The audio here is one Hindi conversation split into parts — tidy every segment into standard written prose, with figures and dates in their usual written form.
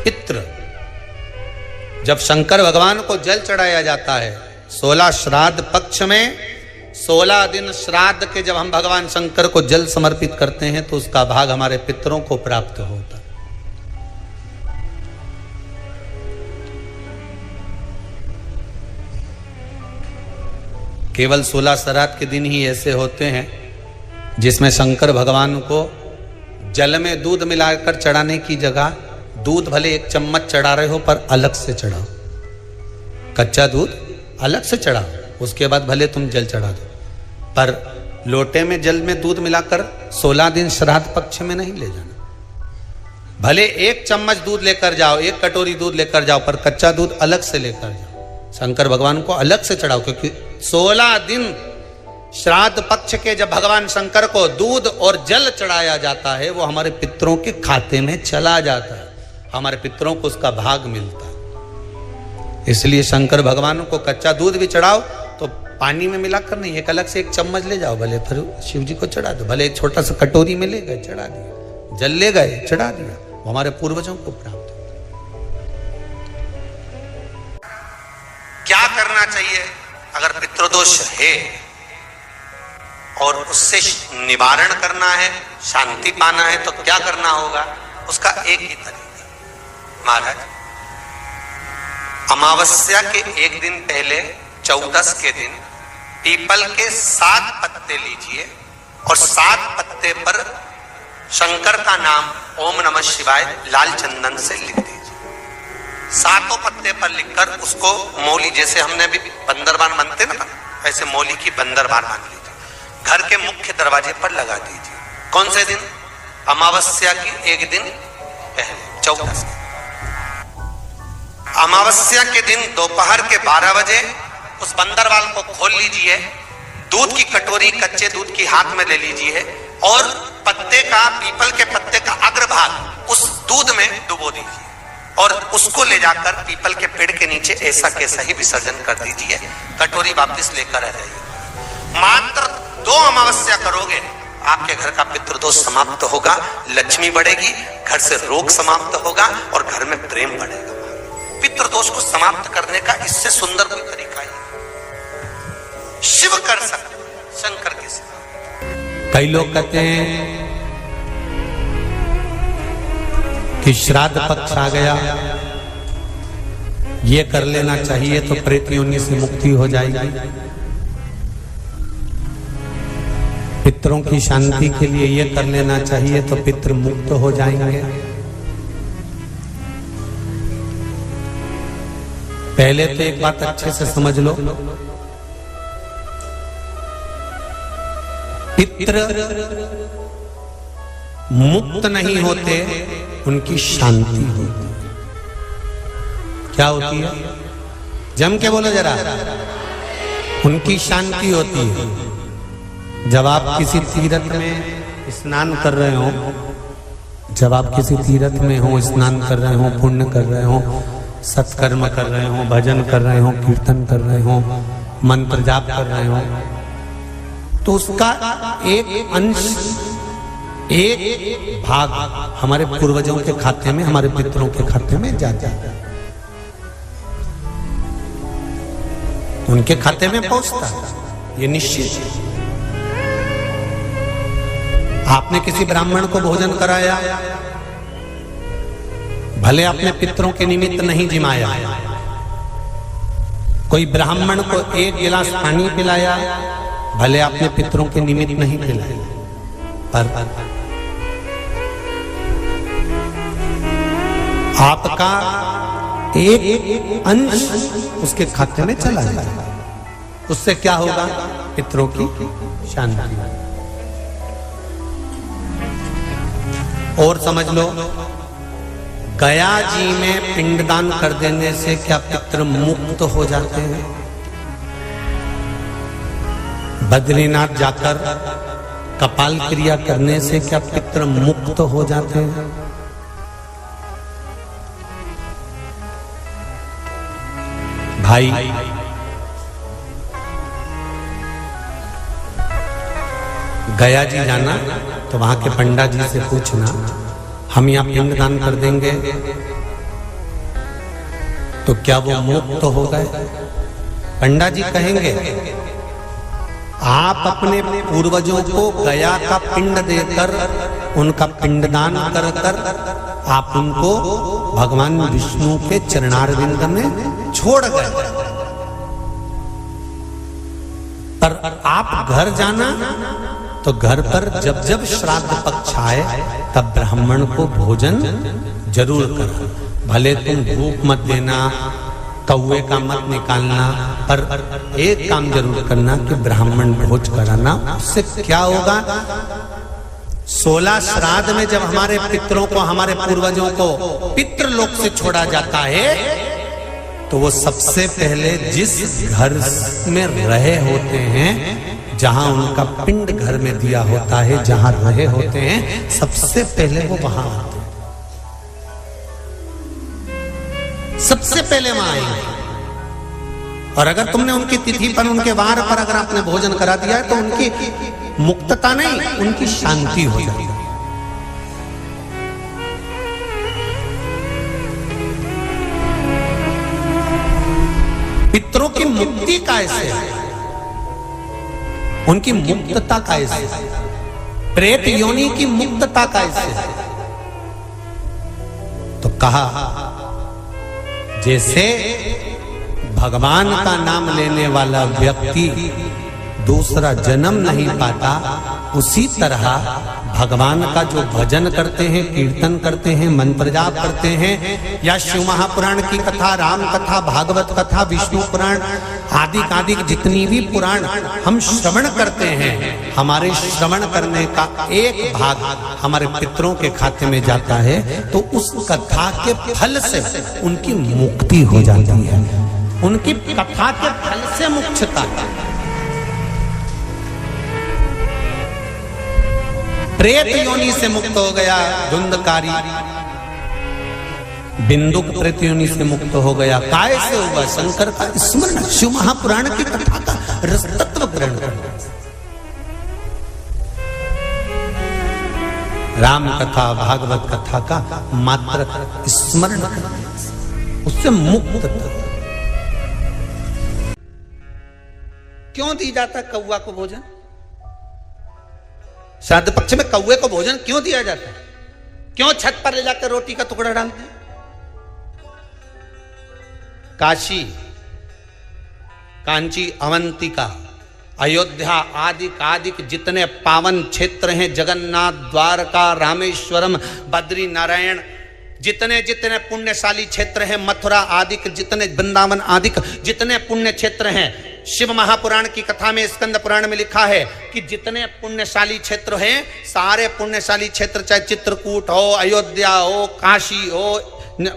पितृ, जब शंकर भगवान को जल चढ़ाया जाता है 16 श्राद्ध पक्ष में, 16 दिन श्राद्ध के जब हम भगवान शंकर को जल समर्पित करते हैं तो उसका भाग हमारे पितरों को प्राप्त होता है। केवल 16 श्राद्ध के दिन ही ऐसे होते हैं जिसमें शंकर भगवान को जल में दूध मिलाकर चढ़ाने की जगह दूध भले 1 चम्मच चढ़ा रहे हो पर अलग से चढ़ाओ, कच्चा दूध अलग से चढ़ाओ, उसके बाद भले तुम जल चढ़ा दो, पर लोटे में जल में दूध मिलाकर 16 दिन श्राद्ध पक्ष में नहीं ले जाना। भले 1 चम्मच दूध लेकर जाओ, 1 कटोरी दूध लेकर जाओ, पर कच्चा दूध अलग से लेकर जाओ, शंकर भगवान को अलग से चढ़ाओ, क्योंकि 16 दिन श्राद्ध पक्ष के जब भगवान शंकर को दूध और जल चढ़ाया जाता है वो हमारे पितरों के खाते में चला जाता है, हमारे पितरों को उसका भाग मिलता है। इसलिए शंकर भगवान को कच्चा दूध भी चढ़ाओ तो पानी में मिलाकर नहीं, एक अलग से 1 चम्मच ले जाओ, भले फिर शिव जी को चढ़ा दो, भले एक छोटा सा कटोरी में ले गए चढ़ा दिया, जल ले गए चढ़ा दिया, वो हमारे पूर्वजों को प्राप्त। क्या करना चाहिए अगर पितृदोष है और उससे निवारण करना है, शांति पाना है, तो क्या करना होगा? उसका एक ही तरीका महाराज, अमावस्या के एक दिन पहले 14 के दिन पीपल के 7 पत्ते लीजिए और 7 पत्ते पर शंकर का नाम ओम नमः शिवाय लाल चंदन से लिख दीजिए। 7 पत्ते पर लिखकर उसको मौली, जैसे हमने अभी बंदरबान बनते ना, ऐसे मौली की बंदरबान मान लीजिए, घर के मुख्य दरवाजे पर लगा दीजिए। कौन से दिन? अमावस्या की एक दिन पहले 14। अमावस्या के दिन दोपहर के 12 बजे उस बंदरवाल को खोल लीजिए, दूध की कटोरी कच्चे दूध की हाथ में ले लीजिए और पत्ते का, पीपल के पत्ते का अग्रभाग उस दूध में डुबो दीजिए और उसको ले जाकर पीपल के पेड़ के नीचे ऐसा कैसा ही विसर्जन कर दीजिए, कटोरी वापस लेकर आ जाइए। मात्र 2 अमावस्या करोगे, आपके घर का पितृदोष समाप्त होगा, लक्ष्मी बढ़ेगी, घर से रोग समाप्त होगा और घर में प्रेम बढ़ेगा। पितृदोष को समाप्त करने का इससे सुंदर कोई तरीका ही शिव कर सकते, शंकर के सिवा। कई लोग कहते हैं कि श्राद्ध पक्ष आ गया, ये कर लेना चाहिए तो प्रेत योनि से मुक्ति हो जाएगी, पितरों की शांति के लिए ये कर लेना चाहिए तो पितृ मुक्त हो जाएंगे। पहले तो एक बात अच्छे से समझ लो, पितृ मुक्त नहीं होते, उनकी शांति होती। क्या होती है? जम के बोलो जरा। उनकी शांति होती है। जब आप किसी तीर्थ में स्नान कर रहे हो, जब आप किसी तीर्थ में हो, स्नान कर रहे हो, पुण्य कर रहे हो, सत्कर्म कर रहे हो, भजन कर रहे हो, कीर्तन कर रहे हो, मंत्र जाप कर रहे हो, तो उसका एक अंश, एक भाग हमारे पूर्वजों के खाते में, हमारे पितरों के खाते में जाता है, उनके खाते में पहुंचता है, ये निश्चित है। आपने किसी ब्राह्मण को भोजन कराया, भले अपने पितरों के निमित्त नहीं जिमाया, कोई ब्राह्मण को 1 गिलास पानी पिलाया, भले अपने पितरों के निमित्त नहीं पिलाया, पर आपका एक अंश उसके खाते में चला जाएगा। उससे क्या होगा? पितरों की शांति। और समझ लो, गया जी में पिंडदान कर देने से क्या पितृ मुक्त हो जाते हैं? बद्रीनाथ जाकर कपाल क्रिया करने से क्या पितृ मुक्त हो जाते हैं? भाई, गया जी जाना तो वहां के पंडा जी से पूछना, हम यहाँ पिंडदान कर देंगे तो क्या वो मुक्त हो गए? पंडा जी कहेंगे आप अपने पूर्वजों को गया का पिंड देकर उनका पिंडदान कर कर आप उनको भगवान विष्णु के चरणारविंद में छोड़ गए, पर आप घर जाना तो घर पर जब जब श्राद्ध पक्ष आए तब ब्राह्मण को भोजन जरूर करो। भले तुम भूख मत देना, कौवे का मत निकालना, पर एक काम जरूर करना कि ब्राह्मण भोज कराना। उससे क्या होगा? 16 श्राद्ध में जब हमारे पितरों को, हमारे पूर्वजों को पितृलोक से छोड़ा जाता है तो वो सबसे पहले जिस घर में रहे होते हैं, जहां उनका पिंड घर में दिया होता है, जहां रहे होते हैं, सबसे पहले वो वहां आते हैं, सबसे पहले वहां आएंगे। और अगर तुमने उनकी तिथि पर, उनके वार पर अगर आपने भोजन करा दिया है तो उनकी मुक्तता नहीं, उनकी शांति हो जाती है। पितरों की मुक्ति कैसे है? उनकी मुक्तता कैसे? प्रेत योनि की मुक्तता कैसे? तो कहा जैसे भगवान का नाम लेने वाला व्यक्ति दूसरा जन्म नहीं पाता, उसी तरह भगवान का जो भजन करते हैं, कीर्तन करते हैं, मंत्र जाप करते हैं, या शिव महापुराण की कथा, राम कथा, भागवत कथा, विष्णु पुराण आदि जितनी भी पुराण हम श्रवण करते हैं, हमारे श्रवण करने का एक भाग हमारे पितरों के खाते में जाता है, तो उस कथा के फल से उनकी मुक्ति हो जाती है। उनकी कथा के फल से मुक्तता। प्रेत योनि से मुक्त हो गया धुंधकारी, बिंदुक प्रेत योनि से मुक्त हो गया। काय से होगा? शंकर का स्मरण, शिव महापुराण की कथा का रस तत्व ग्रहण करना, राम कथा, भागवत कथा का मात्र स्मरण करना, उससे मुक्त। क्यों दी जाता कौवा को भोजन? श्राद्ध पक्ष में कौवे को भोजन क्यों दिया जाता है? क्यों छत पर ले जाकर रोटी का टुकड़ा डालते हैं? काशी, कांची, अवंतिका, अयोध्या आदि जितने पावन क्षेत्र हैं, जगन्नाथ, द्वारका, रामेश्वरम, बद्री नारायण, जितने जितने पुण्यशाली क्षेत्र हैं, मथुरा आदि जितने, वृंदावन आदि जितने पुण्य क्षेत्र हैं, शिव महापुराण की कथा में, स्कंद पुराण में लिखा है कि जितने पुण्यशाली क्षेत्र हैं, सारे पुण्यशाली क्षेत्र, चाहे चित्रकूट हो, अयोध्या हो, काशी हो,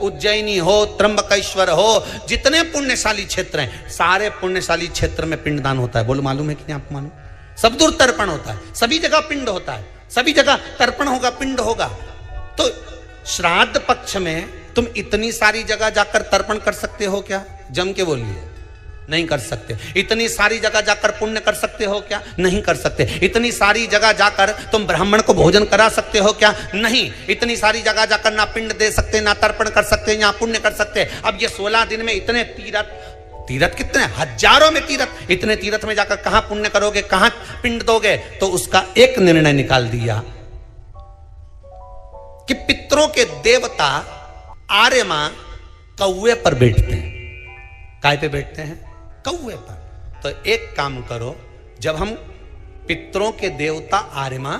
उज्जैनी हो, त्र्यंबकेश्वर हो, जितने पुण्यशाली क्षेत्र हैं, सारे पुण्यशाली क्षेत्र में पिंडदान होता है। बोलो मालूम है कि नहीं आपको? मालूम? सब दूर तर्पण होता है, सभी जगह पिंड होता है, सभी जगह तर्पण होगा, पिंड होगा। तो श्राद्ध पक्ष में तुम इतनी सारी जगह जाकर तर्पण कर सकते हो क्या? जम के बोलिए, नहीं कर सकते। इतनी सारी जगह जाकर पुण्य कर सकते हो क्या? नहीं कर सकते। इतनी सारी जगह जाकर तुम ब्राह्मण को भोजन करा सकते हो क्या? नहीं। इतनी सारी जगह जाकर ना पिंड दे सकते, ना तर्पण कर सकते, ना पुण्य कर सकते। अब ये 16 दिन में इतने तीर्थ कितने हजारों में तीर्थ, इतने तीर्थ में जाकर कहां पुण्य करोगे, कहां पिंड दोगे? तो उसका एक निर्णय निकाल दिया कि पितरों के देवता आर्यमा कौवे पर बैठते हैं। काय पे बैठते हैं? कौवे पर। तो एक काम करो, जब हम पितरों के देवता आर्यमा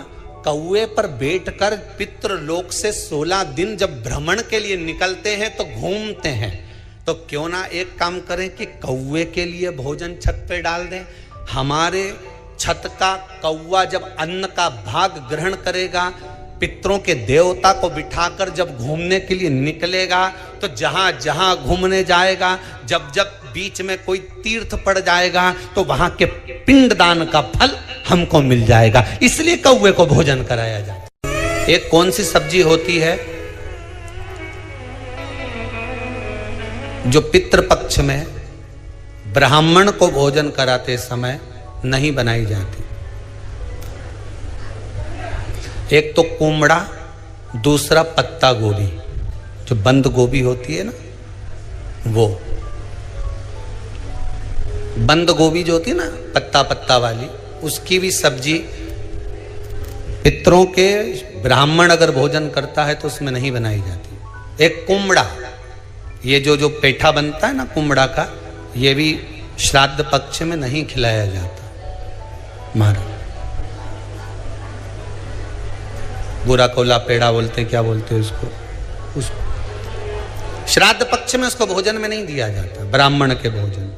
कौवे पर बैठकर पितृलोक से 16 दिन जब भ्रमण के लिए निकलते हैं, तो घूमते हैं, तो क्यों ना एक काम करें कि कौवे के लिए भोजन छत पे डाल दें। हमारे छत का कौवा जब अन्न का भाग ग्रहण करेगा, पितरों के देवता को बिठाकर जब घूमने के लिए निकलेगा, तो जहां जहां घूमने जाएगा, जब जब बीच में कोई तीर्थ पड़ जाएगा, तो वहां के पिंडदान का फल हमको मिल जाएगा। इसलिए कौवे को भोजन कराया जाता है। एक कौन सी सब्जी होती है जो पितृपक्ष में ब्राह्मण को भोजन कराते समय नहीं बनाई जाती? एक तो कुमड़ा, दूसरा पत्ता गोभी, जो बंद गोभी होती है ना, वो बंद गोभी जो होती है ना, पत्ता पत्ता वाली, उसकी भी सब्जी पितरों के ब्राह्मण अगर भोजन करता है तो उसमें नहीं बनाई जाती। एक कुमड़ा, ये जो पेठा बनता है ना कुमड़ा का, ये भी श्राद्ध पक्ष में नहीं खिलाया जाता। महाराज बुरा कोला पेड़ा बोलते, क्या बोलते हैं उसको, उस श्राद्ध पक्ष में उसको भोजन में नहीं दिया जाता, ब्राह्मण के भोजन।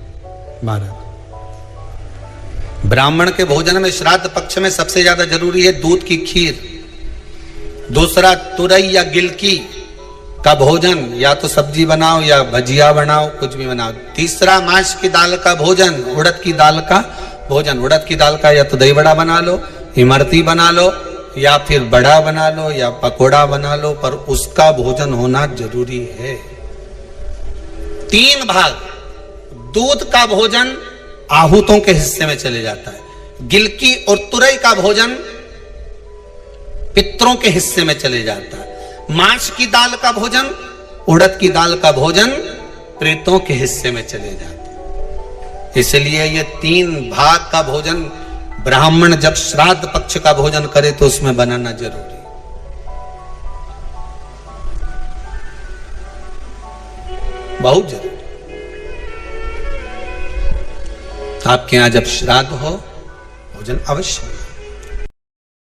महाराज ब्राह्मण के भोजन में श्राद्ध पक्ष में सबसे ज्यादा जरूरी है दूध की खीर, दूसरा तुरई या गिलकी का भोजन, या तो सब्जी बनाओ या भजिया बनाओ, कुछ भी बनाओ। तीसरा मांस की दाल का भोजन, उड़द की दाल का भोजन। उड़द की दाल का या तो दही बड़ा बना लो, इमरती बना लो, या फिर बड़ा बना लो, या पकोड़ा बना लो, पर उसका भोजन होना जरूरी है। 3 भाग दूध का भोजन आहूतों के हिस्से में चले जाता है, गिलकी और तुरई का भोजन पितरों के हिस्से में चले जाता है, मांस की दाल का भोजन, उड़द की दाल का भोजन प्रेतों के हिस्से में चले जाता है। इसलिए ये 3 भाग का भोजन ब्राह्मण जब श्राद्ध पक्ष का भोजन करे तो उसमें बनाना जरूरी। बहुत जरूरी। आपके यहां जब श्राद्ध हो भोजन अवश्य